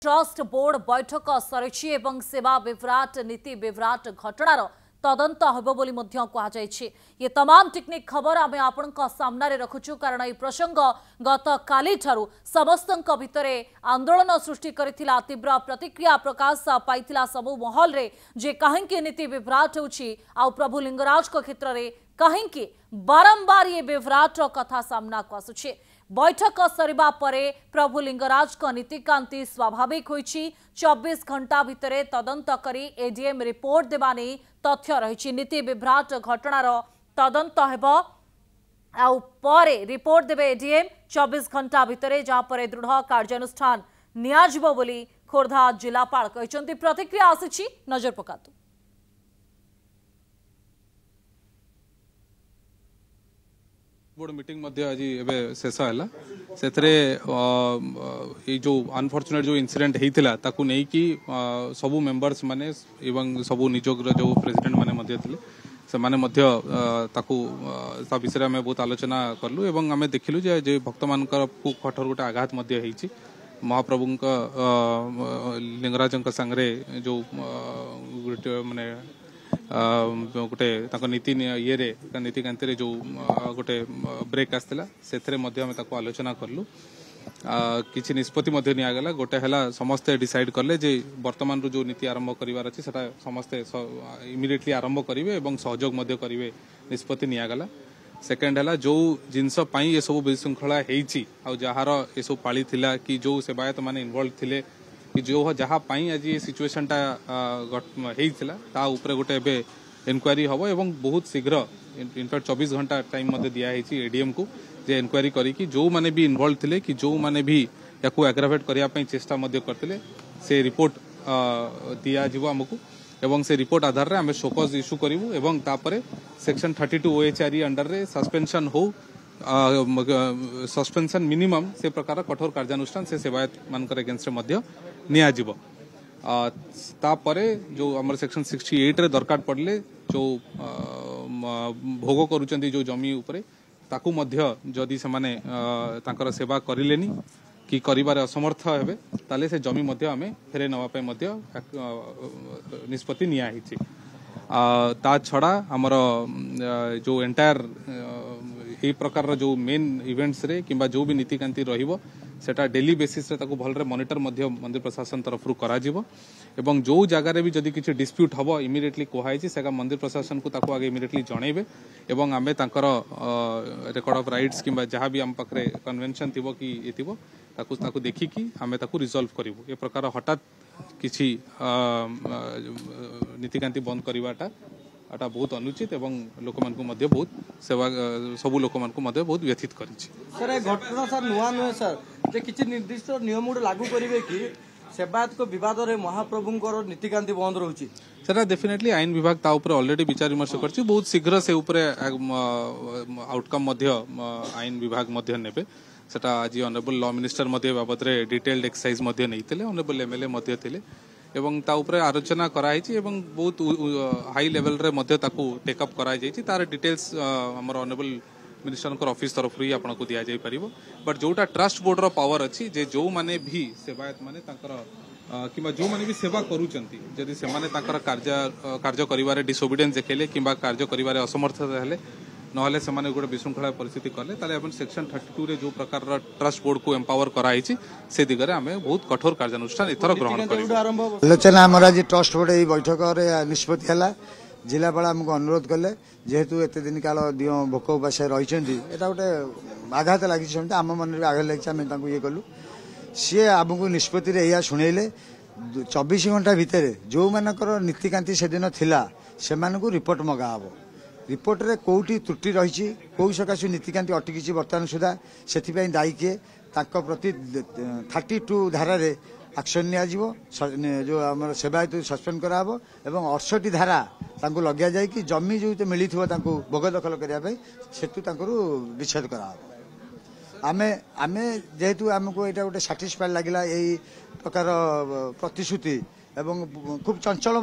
Trust board बैठक सरिछि एवं सेवा विभ्राट नीति विभ्राट घटनार तदंत हेबो बोली मध्य कहुଯାଇଛି। ये तमाम टेक्निक खबर आमे आपनक सामना रे रखुछु कारण ए प्रसंग गत काली ठारू समस्तक भितरे आंदोलन सृष्टि करिथिला। तीव्र प्रतिक्रिया प्रकाश पाइथिला सबु महल रे जे काहेकि नीति विभ्राट होछि आ प्रभु लिंगराज को क्षेत्र रे काहेकि बारंबार ये विभ्राट कथा सामना को आसुछि। बैठक सरिबा परे प्रभु लिंगराज को नीतिकांति स्वाभाविक होइछि। 24 घंटा भितरे तदंत करी एडीएम रिपोर्ट देबा नै तथ्य रहिछि। नीति विभ्राट घटनार तदंत हेबो आ परे रिपोर्ट देबे एडीएम 24 घंटा भितरे जहां परे दृढ़ कार्यानुष्ठान नियाजिबो बोली खोर्धा जिलापाल कहिसंती। प्रतिक्रिया आसिछि नजर पकातु। बोर्ड मीटिंग मध्य आज एबे शेष है से जो अनफॉर्चुनेट जो इंसिडेंट होता ताकू नहीं कि सबू मेंबर्स माने एवं सबू निजोग जो प्रेसिडेंट माने मध्य थिले से माने मध्य ताकू ता विषय में बहुत आलोचना करलु एवं आमे देखिलु जे भक्त मानकर कठोर गोटे आघात मध्य होईछि। महाप्रभु लिंगराज संगे जो माने गोटे नीति ये नीतिकांति जो गोटे ब्रेक आसला से आलोचना करलु। किसी निष्पत्ति निगला गोटे है समस्ते डिसाइड कले जे वर्तमान जो नीति आरंभ करार अच्छी समस्ते इमिडिएटली आरंभ करेंगे और सहयोग करेंगे निष्पत्ति निगला। सेकेंड है जो जिनस ये सब विशृंखला जार ये सब पाली थिला कि जो सेवायत माने इन्वॉल्व थिले कि जो जहाँ आज ये सिचुएशन टा होता उपरे गोटे एबे इनक्वारी हम एवं बहुत शीघ्र इनफैक्ट 24 घंटा टाइम दिखाई एडीएम को जे इनक्वारी करी जो माने भी इन्वॉल्व थिले कि जो माने भी याकू एग्रावेट करने चेष्टा करते से रिपोर्ट दिया जीव आमको एवं से रिपोर्ट आधार रे आमे शोकज इश्यू करिवु एवं तापरे सेक्शन 32 ओएचआरई अंडर रे सस्पेंशन हो सस्पेंशन मिनिमम से प्रकार कठोर कार्यानुष्ठान से सेवायत मानकर अगेंस्ट मध्य निया जीव। तापरे जो हमर सेक्शन 68 रे दरकार पड़ले जो भोग करूचंती जो जमी उपरे ताकू मध्य जदि से माने तांकर सेवा करिलेनी कि करिबार असमर्थ हेबे ताले से जमी मध्य आमे फेरे नवा पे मध्य निष्पत्ति निया हिची। ता छड़ा हमर जो एंटायर ए प्रकार जो मेन इवेंट्स रे किंबा जो भी नीतिकांति रहिबो सेटा डेली बेसिस रे ताको भलरे मॉनिटर मध्य मंदिर प्रशासन तरफ रु करा जिवो एवं जो जगह रे भी जदि किछि डिस्प्यूट हबो इमिडिएटली कोहाइछि सेगा मंदिर प्रशासन को ताको आगे इमिडिएटली जणैबे एवं आमे तांकर रेकॉर्ड ऑफ राइट्स किंबा जहां भी हम पकरे कन्वेंशन थिबो कि एथिबो ताको देखि कि आमे ताको रिजॉल्व करिवो। ए प्रकार हठात किछि नीतिकांति बंद करिवाटा आटा बहुत अनुचित एवं लोक मान को मध्य बहुत सेवा सबु लोक मान को मध्य बहुत व्यथित करिछि। सर ए घटना सर नुआ नुए सर जे किछि निर्दिष्ट नियम उड लागू करिवे कि सेवायत को विवाद रे महाप्रभुंकर नीतिकांति बंद रहउछि। सर डेफिनेटली आईन विभाग ता ऊपर ऑलरेडी विचार विमर्श करछि बहुत शीघ्र से ऊपर आउटकम मध्य आईन विभाग मध्य नेबे सेटा आज ऑनरेबल लॉ मिनिस्टर मध्य बाबत रे डिटेल्ड एक्सरसाइज मध्य नैतिले ऑनरेबल एमएलए मध्य थिले एवं ता ऊपर आलोचना कराई एवं बहुत हाई लेवल रे मध्य ताकू टेकअप कराई जाइछि। तार डिटेल्स हमर ऑनरेबल मिनिस्टर को ऑफिस तरफ री आपन को दिया जाई परिबो बट जोटा ट्रस्ट बोर्ड रो पावर अछि जे जो माने भी सेवायत माने ताकर किबा जो माने भी सेवा करूचंती जदि से माने ताकर कार्य करिवारे डिसोबिडियंस देखेले किबा कार्य करिवारे असमर्थता हेले नहले से माने गोटे विशृंखला परिस्थिति कले ताले अपन सेक्शन 32 रे जो प्रकार ट्रस्ट बोर्ड को एम्पावर कराई से दिगरे आमे बहुत कठोर कार्यानुष्ठान इथर ग्रहण करिबो। आलोचना हमर आज ट्रस्ट बोर्ड ए बैठक रे निष्पत्ति हला जिलापाल आमको अनुरोध कले जेहेतु एते दिन काल दियो भोक उपास रही एटा गोटे आघात लगी आम मन में आघात लगी आम ये कलु सी आमको निष्पत्ति या शुणेले 24 घंटा भितर जो मानकर नीतिकांति से दिन थिला से रिपोर्ट मगाहब रिपोर्ट रे कोठी त्रुटि रही कौ सकाशु नीतिकांति अटकी बर्तमान सुधा से दायी किए प्रति 32 धारा रे एक्शन जो आम सेवायत सस्पेंड कराब एवं 68 धारा लगे जाए कि जमी जो मिली भोग दखल करने से विच्छेद कराब। आमे आमे जेहेतु आमको यहाँ गोटे साटिस्फाइड लगिला यही प्रकार प्रतिश्रुति एवं खूब चंचल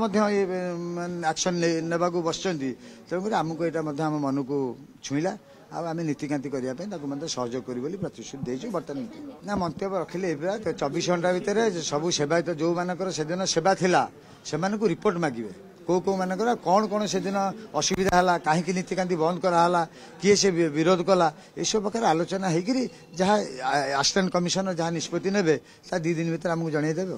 एक्शन नेबाकू बसचंती तेणुक आमको यहाँ आम मन को छुईला आम नीतिकांति करने सहयोग करी प्रतिश्रुति देचु। बर्तमान ना मंतव्य रखिले 24 घंटा भितर सब सेवायत जो मानकर से दिन सेवा थिला से रिपोर्ट मागे कौ मानकर कौन कौन से दिन असुविधा है कहीं नीतिकांति बंद कराला किए से विरोध कला ये सब प्रकार आलोचना होगी जहाँ असिस्टेंट कमिशनर जहाँ निष्पत्ति ने 2 दिन भर आमको जनईदेवे।